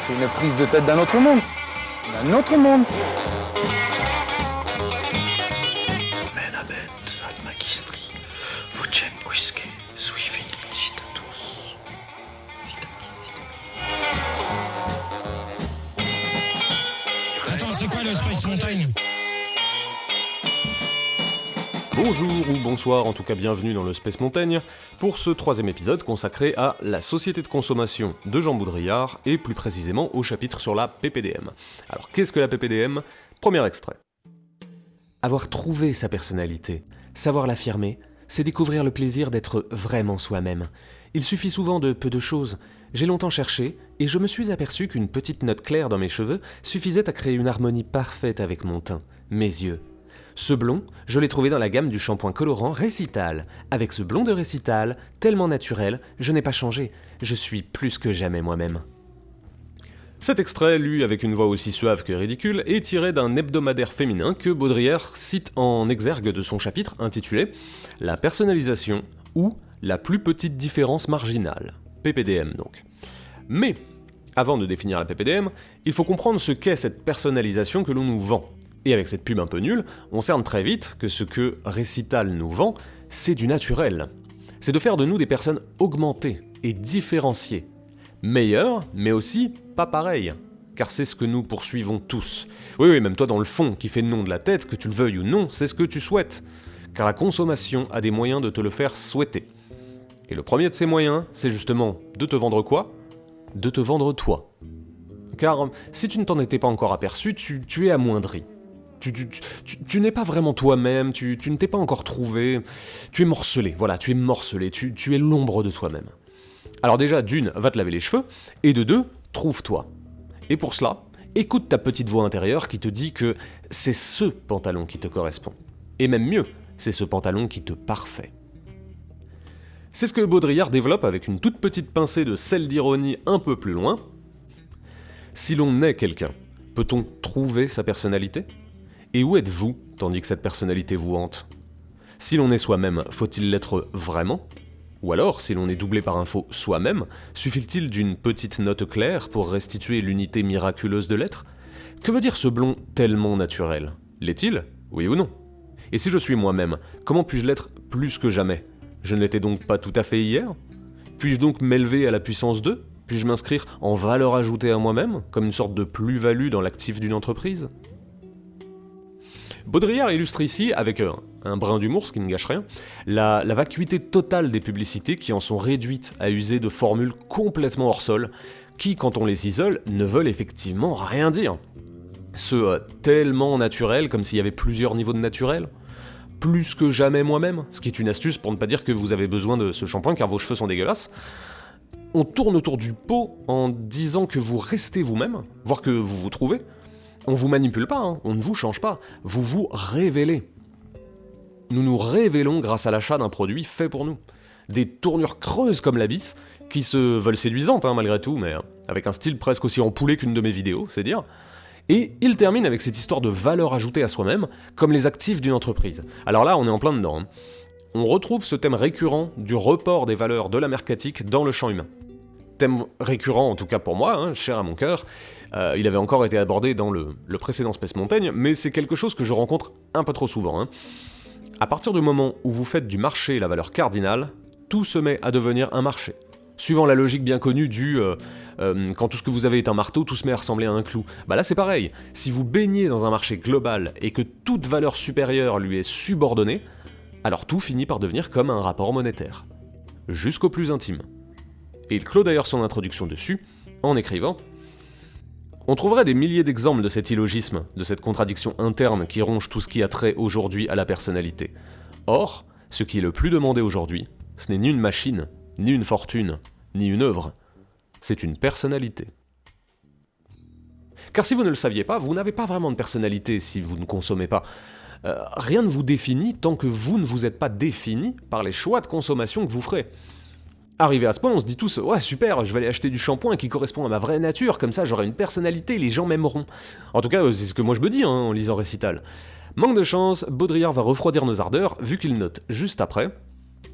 c'est une prise de tête d'un autre monde. D'un autre monde. Menabet ad magistri, vocem quisque sui felicitatus. Attends, c'est quoi le Space Mountain? Bonjour ou bonsoir, en tout cas bienvenue dans le Space Montaigne, pour ce troisième épisode consacré à la société de consommation de Jean Baudrillard, et plus précisément au chapitre sur la PPDM. Alors qu'est-ce que la PPDM? Premier extrait. Avoir trouvé sa personnalité, savoir l'affirmer, c'est découvrir le plaisir d'être vraiment soi-même. Il suffit souvent de peu de choses. J'ai longtemps cherché, et je me suis aperçu qu'une petite note claire dans mes cheveux suffisait à créer une harmonie parfaite avec mon teint, mes yeux. Ce blond, je l'ai trouvé dans la gamme du shampoing colorant Récital. Avec ce blond de Récital, tellement naturel, je n'ai pas changé. Je suis plus que jamais moi-même. Cet extrait, lu avec une voix aussi suave que ridicule, est tiré d'un hebdomadaire féminin que Baudrillard cite en exergue de son chapitre intitulé « La personnalisation ou la plus petite différence marginale ». PPDM donc. Mais, avant de définir la PPDM, il faut comprendre ce qu'est cette personnalisation que l'on nous vend. Et avec cette pub un peu nulle, on cerne très vite que ce que Récital nous vend, c'est du naturel. C'est de faire de nous des personnes augmentées et différenciées. Meilleures, mais aussi pas pareilles. Car c'est ce que nous poursuivons tous. Oui, même toi dans le fond, qui fait le nom de la tête, que tu le veuilles ou non, c'est ce que tu souhaites. Car la consommation a des moyens de te le faire souhaiter. Et le premier de ces moyens, c'est justement de te vendre quoi? De te vendre toi. Car si tu ne t'en étais pas encore aperçu, tu es amoindri. Tu n'es pas vraiment toi-même, tu ne t'es pas encore trouvé, tu es morcelé, voilà, tu es morcelé, tu es l'ombre de toi-même. Alors déjà, d'une, va te laver les cheveux, et de deux, trouve-toi. Et pour cela, écoute ta petite voix intérieure qui te dit que c'est ce pantalon qui te correspond. Et même mieux, c'est ce pantalon qui te parfait. C'est ce que Baudrillard développe avec une toute petite pincée de sel d'ironie un peu plus loin. Si l'on est quelqu'un, peut-on trouver sa personnalité ? Et où êtes-vous, tandis que cette personnalité vous hante? Si l'on est soi-même, faut-il l'être vraiment? Ou alors, si l'on est doublé par un faux soi-même, suffit-il d'une petite note claire pour restituer l'unité miraculeuse de l'être? Que veut dire ce blond tellement naturel? L'est-il? Oui ou non? Et si je suis moi-même, comment puis-je l'être plus que jamais? Je ne l'étais donc pas tout à fait hier? Puis-je donc m'élever à la puissance 2? Puis-je m'inscrire en valeur ajoutée à moi-même, comme une sorte de plus-value dans l'actif d'une entreprise? Baudrillard illustre ici, avec un brin d'humour, ce qui ne gâche rien, la vacuité totale des publicités qui en sont réduites à user de formules complètement hors sol, qui, quand on les isole, ne veulent effectivement rien dire. Ce tellement naturel, comme s'il y avait plusieurs niveaux de naturel, plus que jamais moi-même, ce qui est une astuce pour ne pas dire que vous avez besoin de ce shampoing car vos cheveux sont dégueulasses. On tourne autour du pot en disant que vous restez vous-même, voire que vous vous trouvez. On vous manipule pas, on ne vous change pas, vous vous révélez. Nous nous révélons grâce à l'achat d'un produit fait pour nous. Des tournures creuses comme l'abysse, qui se veulent séduisantes malgré tout, mais avec un style presque aussi empoulé qu'une de mes vidéos, c'est dire. Et il termine avec cette histoire de valeur ajoutée à soi-même, comme les actifs d'une entreprise. Alors là, on est en plein dedans. On retrouve ce thème récurrent du report des valeurs de la mercatique dans le champ humain. Thème récurrent, en tout cas pour moi, cher à mon cœur. Il avait encore été abordé dans le précédent Space Montaigne, mais c'est quelque chose que je rencontre un peu trop souvent. À partir du moment où vous faites du marché la valeur cardinale, tout se met à devenir un marché. Suivant la logique bien connue du quand tout ce que vous avez est un marteau, tout se met à ressembler à un clou. Bah là c'est pareil, si vous baignez dans un marché global et que toute valeur supérieure lui est subordonnée, alors tout finit par devenir comme un rapport monétaire. Jusqu'au plus intime. Et il clôt d'ailleurs son introduction dessus, en écrivant « On trouverait des milliers d'exemples de cet illogisme, de cette contradiction interne qui ronge tout ce qui a trait aujourd'hui à la personnalité. Or, ce qui est le plus demandé aujourd'hui, ce n'est ni une machine, ni une fortune, ni une œuvre, c'est une personnalité. » Car si vous ne le saviez pas, vous n'avez pas vraiment de personnalité si vous ne consommez pas. Rien ne vous définit tant que vous ne vous êtes pas défini par les choix de consommation que vous ferez. Arrivé à ce point, on se dit tous « Ouais, super, je vais aller acheter du shampoing qui correspond à ma vraie nature, comme ça j'aurai une personnalité, les gens m'aimeront. » En tout cas, c'est ce que moi je me dis en lisant Récital. Manque de chance, Baudrillard va refroidir nos ardeurs, vu qu'il note juste après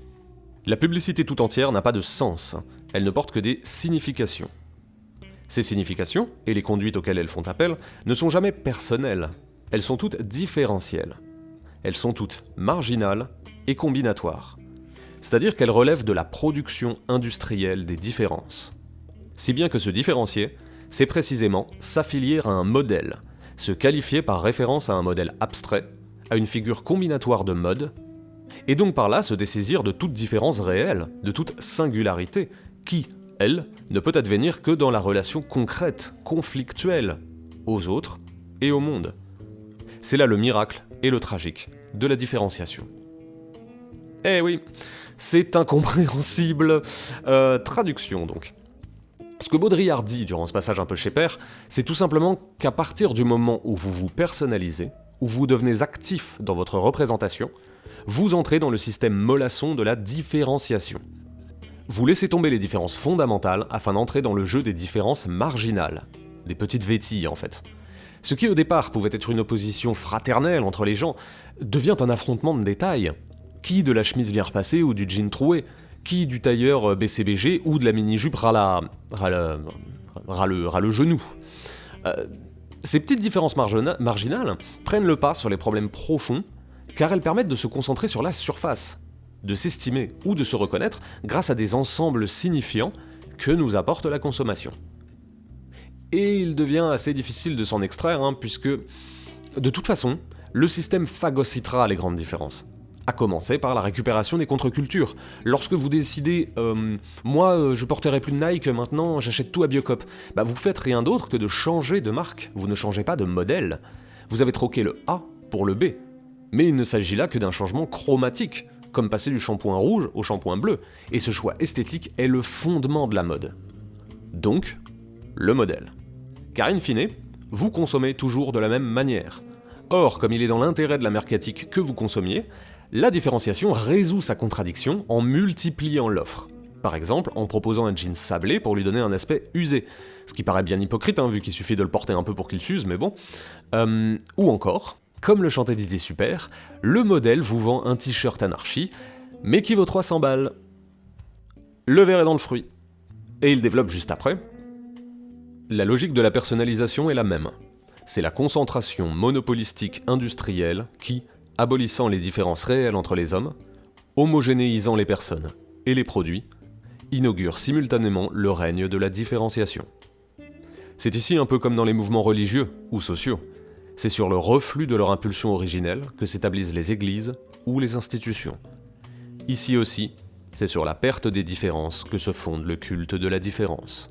« La publicité tout entière n'a pas de sens, elle ne porte que des significations. Ces significations, et les conduites auxquelles elles font appel, ne sont jamais personnelles, elles sont toutes différentielles. Elles sont toutes marginales et combinatoires. C'est-à-dire qu'elles relèvent de la production industrielle des différences. Si bien que se différencier, c'est précisément s'affilier à un modèle, se qualifier par référence à un modèle abstrait, à une figure combinatoire de mode, et donc par là se dessaisir de toute différence réelle, de toute singularité, qui, elle, ne peut advenir que dans la relation concrète, conflictuelle, aux autres et au monde. C'est là le miracle et le tragique de la différenciation. Eh oui, c'est incompréhensible. Traduction donc. Ce que Baudrillard dit durant ce passage un peu chez Père, c'est tout simplement qu'à partir du moment où vous vous personnalisez, où vous devenez actif dans votre représentation, vous entrez dans le système mollasson de la différenciation. Vous laissez tomber les différences fondamentales afin d'entrer dans le jeu des différences marginales, des petites vétilles en fait. Ce qui au départ pouvait être une opposition fraternelle entre les gens, devient un affrontement de détails. Qui de la chemise bien repassée ou du jean troué? Qui du tailleur BCBG ou de la mini-jupe ras le genou? Ces petites différences marginales prennent le pas sur les problèmes profonds, car elles permettent de se concentrer sur la surface, de s'estimer ou de se reconnaître grâce à des ensembles signifiants que nous apporte la consommation. Et il devient assez difficile de s'en extraire, puisque, de toute façon, le système phagocytera les grandes différences. À commencer par la récupération des contre-cultures. Lorsque vous décidez moi je porterai plus de Nike, maintenant j'achète tout à Biocop, vous faites rien d'autre que de changer de marque, vous ne changez pas de modèle. Vous avez troqué le A pour le B. Mais il ne s'agit là que d'un changement chromatique, comme passer du shampoing rouge au shampoing bleu, et ce choix esthétique est le fondement de la mode. Donc, le modèle. Car in fine, vous consommez toujours de la même manière. Or, comme il est dans l'intérêt de la mercatique que vous consommiez, la différenciation résout sa contradiction en multipliant l'offre. Par exemple, en proposant un jean sablé pour lui donner un aspect usé, ce qui paraît bien hypocrite, vu qu'il suffit de le porter un peu pour qu'il s'use, mais bon. Ou encore, comme le chantait Didier Super, le modèle vous vend un t-shirt anarchie, mais qui vaut 300 balles. Le verre est dans le fruit. Et il développe juste après. La logique de la personnalisation est la même. C'est la concentration monopolistique industrielle qui, abolissant les différences réelles entre les hommes, homogénéisant les personnes et les produits, inaugure simultanément le règne de la différenciation. C'est ici un peu comme dans les mouvements religieux ou sociaux. C'est sur le reflux de leur impulsion originelle que s'établissent les églises ou les institutions. Ici aussi, c'est sur la perte des différences que se fonde le culte de la différence.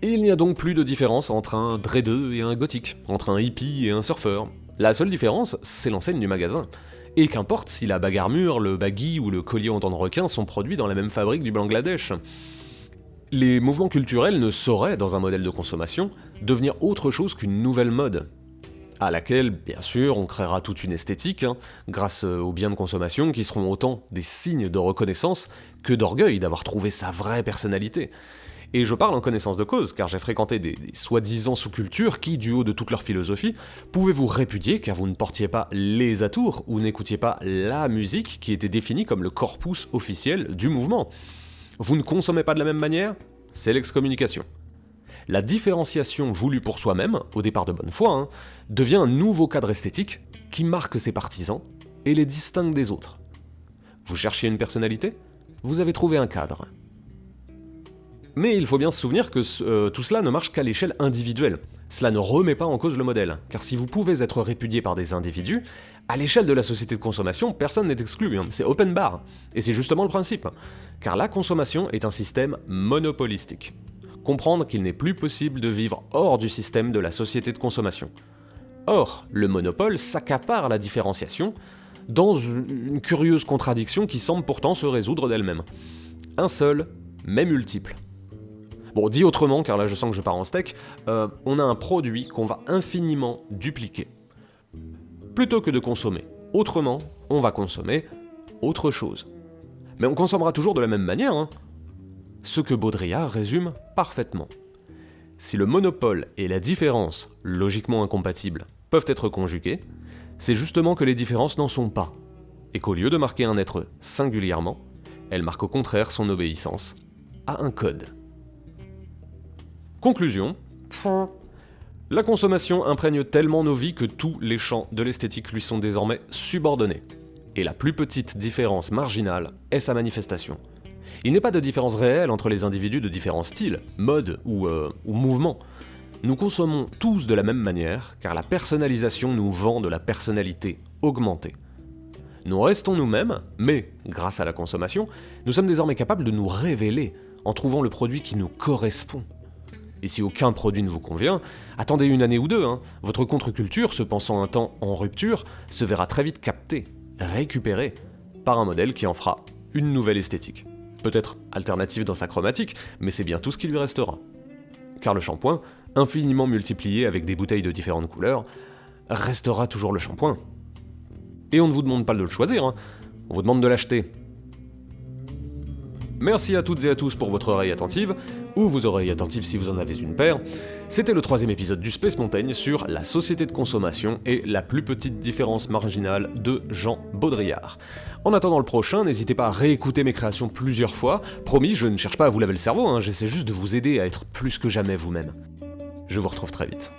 Il n'y a donc plus de différence entre un dreadeux et un gothique, entre un hippie et un surfeur. La seule différence, c'est l'enseigne du magasin. Et qu'importe si la bague armure, le baggy ou le collier en dents de requin sont produits dans la même fabrique du Bangladesh. Les mouvements culturels ne sauraient, dans un modèle de consommation, devenir autre chose qu'une nouvelle mode, à laquelle, bien sûr, on créera toute une esthétique, grâce aux biens de consommation qui seront autant des signes de reconnaissance que d'orgueil d'avoir trouvé sa vraie personnalité. Et je parle en connaissance de cause, car j'ai fréquenté des soi-disant sous-cultures qui, du haut de toute leur philosophie, pouvaient vous répudier car vous ne portiez pas les atours ou n'écoutiez pas la musique qui était définie comme le corpus officiel du mouvement. Vous ne consommez pas de la même manière? C'est l'excommunication. La différenciation voulue pour soi-même, au départ de bonne foi, devient un nouveau cadre esthétique qui marque ses partisans et les distingue des autres. Vous cherchiez une personnalité? Vous avez trouvé un cadre. Mais il faut bien se souvenir que tout cela ne marche qu'à l'échelle individuelle. Cela ne remet pas en cause le modèle, car si vous pouvez être répudié par des individus, à l'échelle de la société de consommation, personne n'est exclu, c'est open bar. Et c'est justement le principe, car la consommation est un système monopolistique. Comprendre qu'il n'est plus possible de vivre hors du système de la société de consommation. Or, le monopole s'accapare la différenciation, dans une curieuse contradiction qui semble pourtant se résoudre d'elle-même. Un seul, mais multiple. Bon, dit autrement, car là je sens que je pars en steak, on a un produit qu'on va infiniment dupliquer. Plutôt que de consommer autrement, on va consommer autre chose. Mais on consommera toujours de la même manière, Ce que Baudrillard résume parfaitement. Si le monopole et la différence, logiquement incompatibles, peuvent être conjugués, c'est justement que les différences n'en sont pas, et qu'au lieu de marquer un être singulièrement, elles marquent au contraire son obéissance à un code. Conclusion. La consommation imprègne tellement nos vies que tous les champs de l'esthétique lui sont désormais subordonnés. Et la plus petite différence marginale est sa manifestation. Il n'est pas de différence réelle entre les individus de différents styles, modes ou mouvements. Nous consommons tous de la même manière, car la personnalisation nous vend de la personnalité augmentée. Nous restons nous-mêmes, mais, grâce à la consommation, nous sommes désormais capables de nous révéler en trouvant le produit qui nous correspond. Et si aucun produit ne vous convient, attendez une année ou deux, votre contre-culture, se pensant un temps en rupture, se verra très vite captée, récupérée, par un modèle qui en fera une nouvelle esthétique. Peut-être alternative dans sa chromatique, mais c'est bien tout ce qui lui restera. Car le shampoing, infiniment multiplié avec des bouteilles de différentes couleurs, restera toujours le shampoing. Et on ne vous demande pas de le choisir, on vous demande de l'acheter. Merci à toutes et à tous pour votre oreille attentive, ou vos oreilles attentives si vous en avez une paire. C'était le 3e épisode du Space Montaigne sur la société de consommation et la plus petite différence marginale de Jean Baudrillard. En attendant le prochain, n'hésitez pas à réécouter mes créations plusieurs fois. Promis, je ne cherche pas à vous laver le cerveau, j'essaie juste de vous aider à être plus que jamais vous-même. Je vous retrouve très vite.